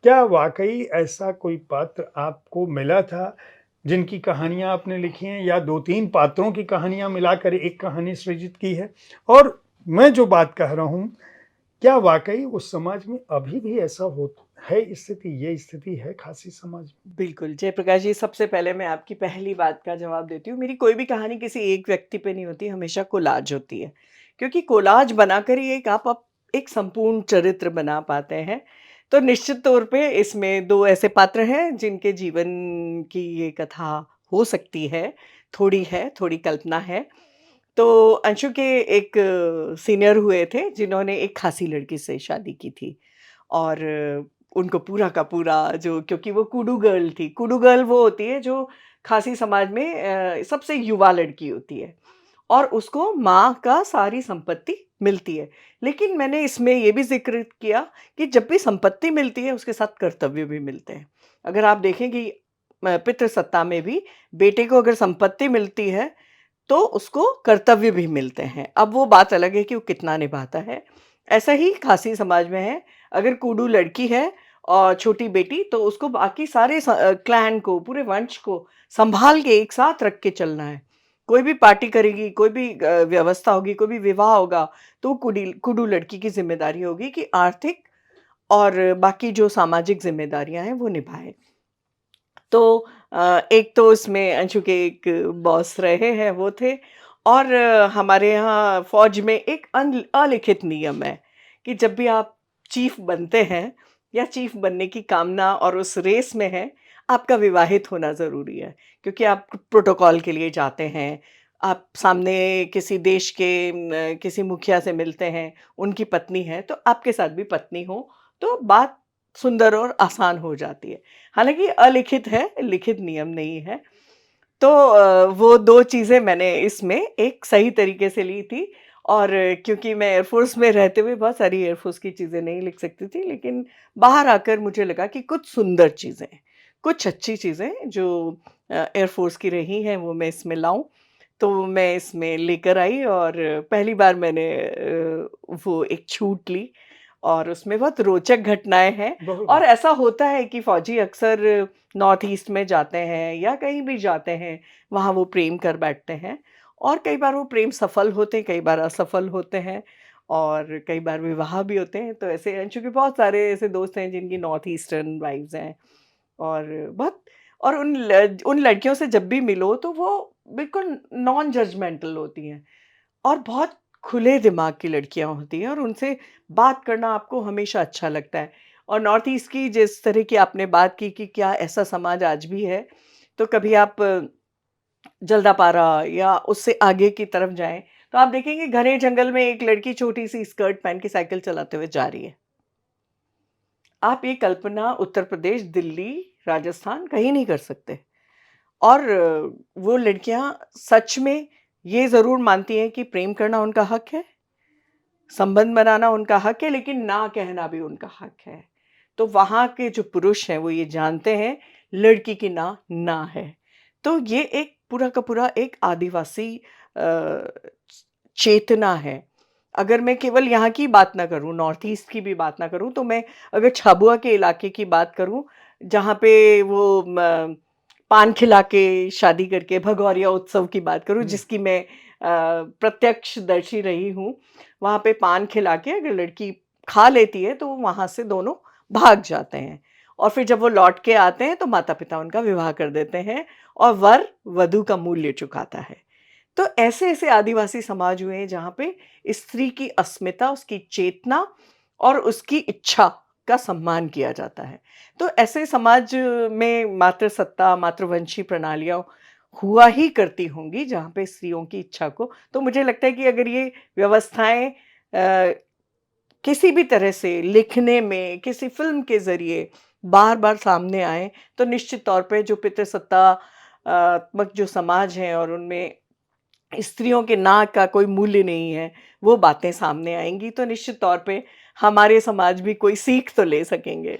क्या वाक़ई ऐसा कोई पात्र आपको मिला था, जिनकी कहानियाँ आपने लिखी हैं या 2-3 पात्रों की कहानियाँ मिलाकर एक कहानी सृजित की है? और मैं जो बात कह रहा हूँ, क्या वाक़ई उस समाज में अभी भी ऐसा है स्थिति, ये स्थिति है खासी समाज में? बिल्कुल, जयप्रकाश जी, सबसे पहले मैं आपकी पहली बात का जवाब देती हूँ। मेरी कोई भी कहानी किसी एक व्यक्ति पे नहीं होती, हमेशा कोलाज होती है। क्योंकि कोलाज बनाकर ही एक आप एक संपूर्ण चरित्र बना पाते हैं। तो निश्चित तौर पे इसमें 2 ऐसे पात्र हैं जिनके जीवन की ये कथा हो सकती है, थोड़ी कल्पना है। तो अंशु के एक सीनियर हुए थे जिन्होंने एक खासी लड़की से शादी की थी। और उनको पूरा का पूरा जो, क्योंकि वो कुडू गर्ल थी। कुडू गर्ल वो होती है जो खासी समाज में सबसे युवा लड़की होती है और उसको माँ का सारी संपत्ति मिलती है। लेकिन मैंने इसमें ये भी ज़िक्र किया कि जब भी संपत्ति मिलती है उसके साथ कर्तव्य भी मिलते हैं। अगर आप देखें कि पितृसत्ता में भी बेटे को अगर संपत्ति मिलती है तो उसको कर्तव्य भी मिलते हैं। अब वो बात अलग है कि वो कितना निभाता है। ऐसा ही खासी समाज में है, अगर कूडू लड़की है और छोटी बेटी, तो उसको बाकी सारे क्लैन को, पूरे वंश को सँभाल के एक साथ रख के चलना है। कोई भी पार्टी करेगी, कोई भी व्यवस्था होगी, कोई भी विवाह होगा, तो कूडू लड़की की ज़िम्मेदारी होगी कि आर्थिक और बाकी जो सामाजिक ज़िम्मेदारियाँ हैं, वो निभाए। तो एक तो इसमें अंशु के एक बॉस रहे हैं वो थे। और हमारे यहाँ फ़ौज में एक अलिखित नियम है कि जब भी आप चीफ़ बनते हैं या चीफ़ बनने की कामना और उस रेस में हैं, आपका विवाहित होना ज़रूरी है। क्योंकि आप प्रोटोकॉल के लिए जाते हैं, आप सामने किसी देश के किसी मुखिया से मिलते हैं, उनकी पत्नी है, तो आपके साथ भी पत्नी हो, तो बात सुंदर और आसान हो जाती है। हालाँकि अलिखित है, लिखित नियम नहीं है। तो वो 2 चीज़ें मैंने इसमें एक सही तरीके से ली थी। और क्योंकि मैं एयरफ़ोर्स में रहते हुए बहुत सारी एयरफ़ोर्स की चीज़ें नहीं लिख सकती थी, लेकिन बाहर आकर मुझे लगा कि कुछ सुंदर चीज़ें, कुछ अच्छी चीज़ें जो एयरफ़ोर्स की रही हैं, वो मैं इसमें लाऊँ। तो मैं इसमें लेकर आई और पहली बार मैंने वो एक छूट ली और उसमें बहुत रोचक घटनाएँ हैं। बहुत और अच्छ ऐसा होता है कि फ़ौजी अक्सर नॉर्थ ईस्ट में जाते हैं या कहीं भी जाते हैं, वहाँ वो प्रेम कर बैठते हैं और कई बार वो प्रेम सफल होते हैं, कई बार असफल होते हैं और कई बार विवाह भी होते हैं। तो ऐसे अंशु के बहुत सारे ऐसे दोस्त हैं जिनकी नॉर्थ ईस्टर्न वाइफ्स हैं। और बहुत, और उन लड़कियों से जब भी मिलो तो वो बिल्कुल नॉन जजमेंटल होती हैं और बहुत खुले दिमाग की लड़कियाँ होती हैं और उनसे बात करना आपको हमेशा अच्छा लगता है। और नॉर्थ ईस्ट की जिस तरह की आपने बात की कि क्या ऐसा समाज आज भी है, तो कभी आप जल्दापारा या उससे आगे की तरफ जाएँ, तो आप देखेंगे घने जंगल में एक लड़की छोटी-सी स्कर्ट पहन के साइकिल चलाते हुए जा रही है। आप ये कल्पना उत्तर प्रदेश, दिल्ली, राजस्थान कहीं नहीं कर सकते। और वो लड़कियाँ सच में ये ज़रूर मानती हैं कि प्रेम करना उनका हक है, संबंध बनाना उनका हक है, लेकिन ना कहना भी उनका हक है। तो वहाँ के जो पुरुष हैं वो ये जानते हैं लड़की की ना, ना है। तो ये एक पूरा का पूरा एक आदिवासी अ, चेतना है। अगर मैं केवल यहाँ की बात ना करूँ, नॉर्थ ईस्ट की भी बात ना करूँ, तो मैं अगर झाबुआ के इलाके की बात करूँ, जहाँ पे वो पान खिला के शादी करके भगौरिया उत्सव की बात करूँ, हुँ, जिसकी मैं प्रत्यक्षदर्शी रही हूँ। वहाँ पे पान खिला के अगर लड़की खा लेती है, तो वहाँ से दोनों भाग जाते हैं और फिर जब वो लौट के आते हैं, तो माता-पिता उनका विवाह कर देते हैं और वर वधू का मूल्य चुकाता है। तो ऐसे-ऐसे आदिवासी समाज हुए हैं जहाँ पे स्त्री की अस्मिता, उसकी चेतना और उसकी इच्छा का सम्मान किया जाता है। तो ऐसे समाज में मातृसत्ता, मातृवंशी प्रणालियाँ हुआ ही करती होंगी जहाँ पे स्त्रियों की इच्छा को, तो मुझे लगता है कि अगर ये व्यवस्थाएँ किसी भी तरह से लिखने में, किसी फ़िल्म के ज़रिए बार-बार सामने आएँ, तो निश्चित तौर पे जो पितृसत्ता त्मक जो समाज हैं और उनमें स्त्रियों के ना का कोई मूल्य नहीं है, वो बातें सामने आएँगी, तो निश्चित तौर पे हमारे समाज भी कोई सीख तो ले सकेंगे।